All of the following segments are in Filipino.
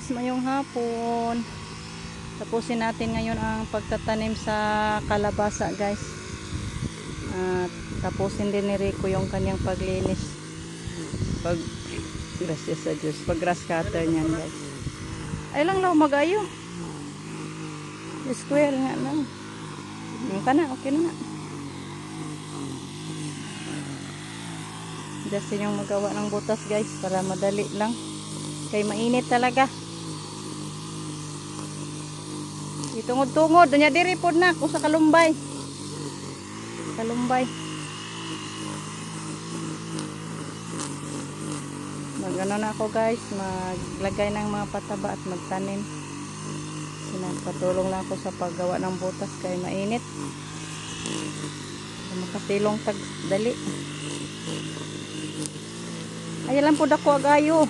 Mayong hapon. Tapusin natin ngayon ang pagtatanim sa kalabasa, guys. At tapusin din ni Rico yung kanyang paglinis. Gracias sa Diyos. Pag grass cutter niyan, guys. Ay lang lang magayo. Square nga lang. Yung ka na, okay na. Just yung magawa ng butas, guys, para madali lang. Kay mainit talaga. Tungod-tungod, dunya diri pod na ako sa kalumbay. Kalumbay. Magano na ako, guys, maglagay ng mga pataba at magtanim. Sinagpatulong lang ako sa paggawa ng butas kay mainit. Makasilong tag dali. Ay lang pod ako agayo.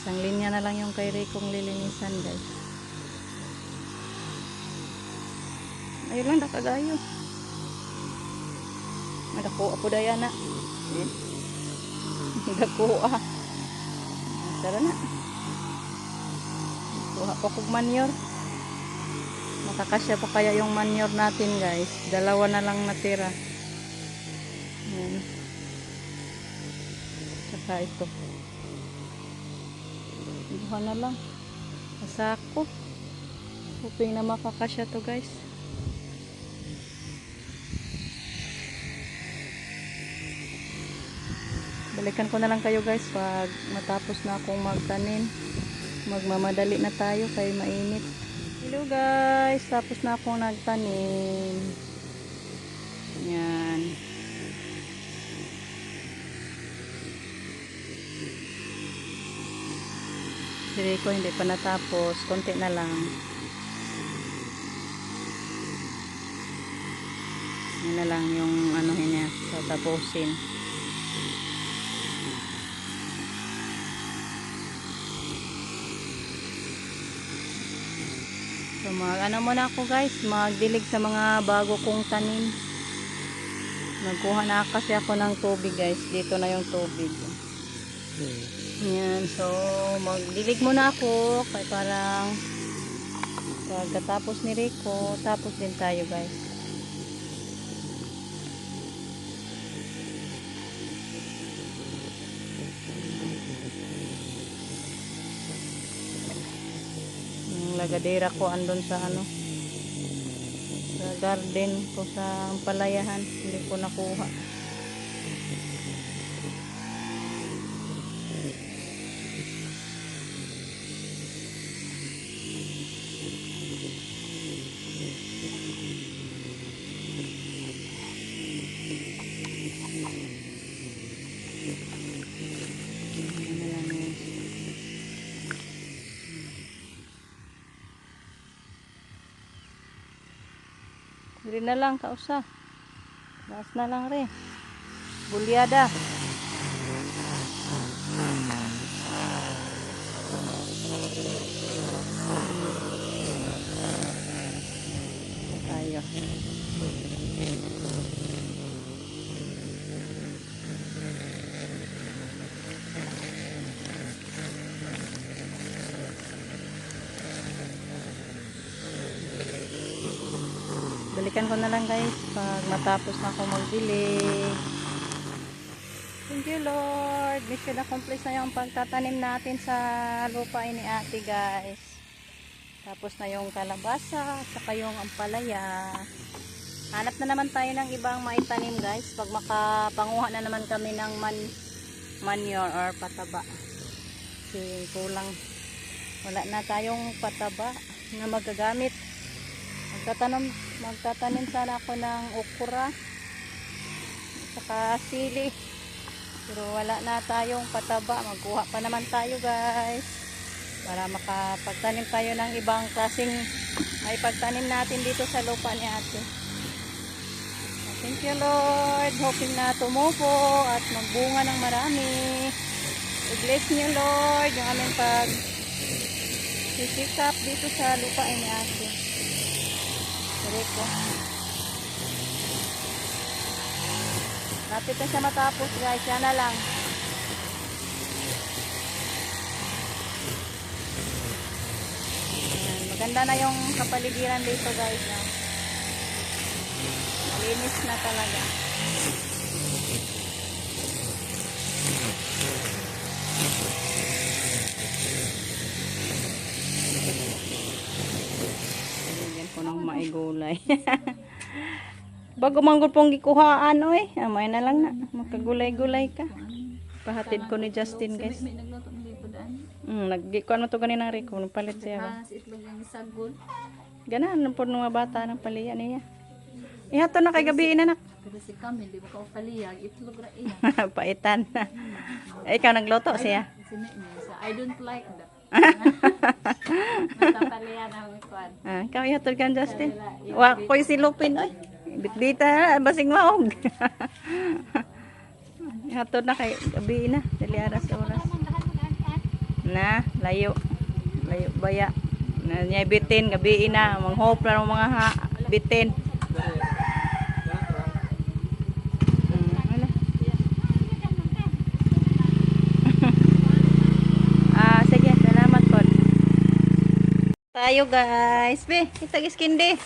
Isang linya na lang yung kay Ricong lilinisan, guys. Ayun lang, nakagayo. Nadakuha po daya na. Nadakuha. Tara na. Kuha pa kong manure. Makakasya pa kaya yung manure natin, guys. Dalawa na lang natira. Ayan. Saka ito. Buha na lang. Masako. Hoping na makakasya to, guys. Balikan ko na lang kayo, guys, pag matapos na akong magtanim. Magmamadali na tayo kay mainit. Hello, guys. Tapos na akong nagtanim. Yan. Siri ko hindi pa natapos, konti na lang. Yan na lang yung anuhin niya, tatapusin. So ano muna ako, guys, magdilig sa mga bago kong tanim. Nagkuha na kasi ako ng tubig, guys. Dito na yung tubig. Yan, so magdilig muna ako kaya parang pagkatapos ni Rico, tapos din tayo, guys. Yung lagadera ko andun sa sa garden ko sa palayahan, hindi ko nakuha. Rin na lang kausa. Taas na lang rin. Bulyada. Tayo. Balikan ko na lang, guys, pag matapos na ako magdilig. Thank you, Lord. Mission accomplished na yung pagtatanim natin sa lupa ni ate, guys. Tapos na yung kalabasa at saka yung ampalaya. Hanap na naman tayo ng ibang maitanim, guys, pag makapanguha na naman kami ng manure or pataba. Kasi kulang, wala na tayong pataba na magagamit. Magtatanim sana ako ng okra at saka sili, pero wala na tayong pataba. Magkuha pa naman tayo, guys, para makapagtanim tayo ng ibang klaseng may pagtanim natin dito sa lupa ni ate. At Thank you, Lord. Hoping na tumupo at magbunga ng marami. I-bless niyo, Lord, yung aming sisikap dito sa lupain ni Ate. Direko. Lapit na siya matapos, guys. Yan na lang. Ayan, maganda na yung kapaligiran dito, guys. Malinis na talaga. Lagyan ko ng maigulay. Bago manggol pong gikuhaan, oy. Amay na lang na. Magkagulay-gulay ka. Pahatid ko ni Justin, guys. May nagluto ng lipodaan. Nagkuhan mo to ganinang Rico. Palit siya. Si itlog ng sagol. Ganan po ng mga bata ng paliya niya. Ihato na kay gabi inanak. Pero si Camille, di ba ka paliyag, itlog ra iya. Paitan. Ikaw nagluto siya. I don't like that. Matapaliya na ang ikuan. Ikaw ihatod ka Justin. Wa ko'y silupin oy. Bitbita basing maog. Ihatod na kay gabi na. Dali oras. Na, layo. Layo baya. Na niya bitin gabi na. Manghop na ng mga bitin. Sige, salamat po. Tayo guys. Be, kita giskindi.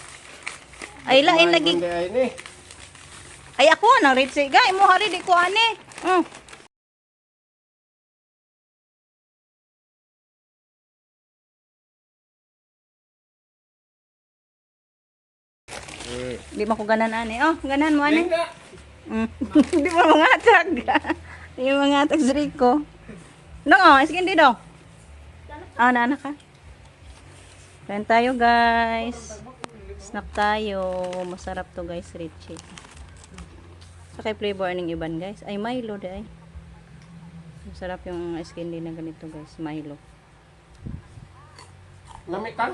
Ay lain lagi. Ay ako nang red say guy mo hari di ko ani. Di mo ko ganan ani. Oh, ganan mo ani. Di mo mangatag. Di mo mangatag si Rico. No, iskindi daw. Na ka. Kain tayo guys. Snack tayo. Masarap to guys, Richie. Sa kay flavor ng iban guys. Ay Milo day. Masarap yung ice candy na ganito guys, Milo. Lamig ka?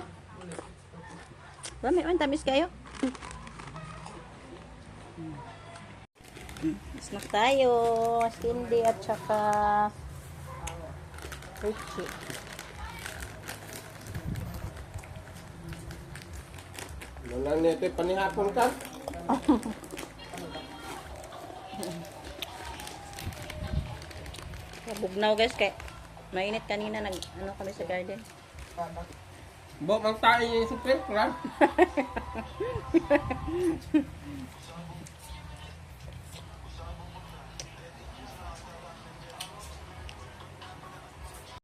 Lami, tamis kayo. Snack tayo. Ice candy at saka Richie. Wala nito panihapon ka? Bugnaw guys kay mainit kanina kami sa garden. Bo mang tayo yung super, kan?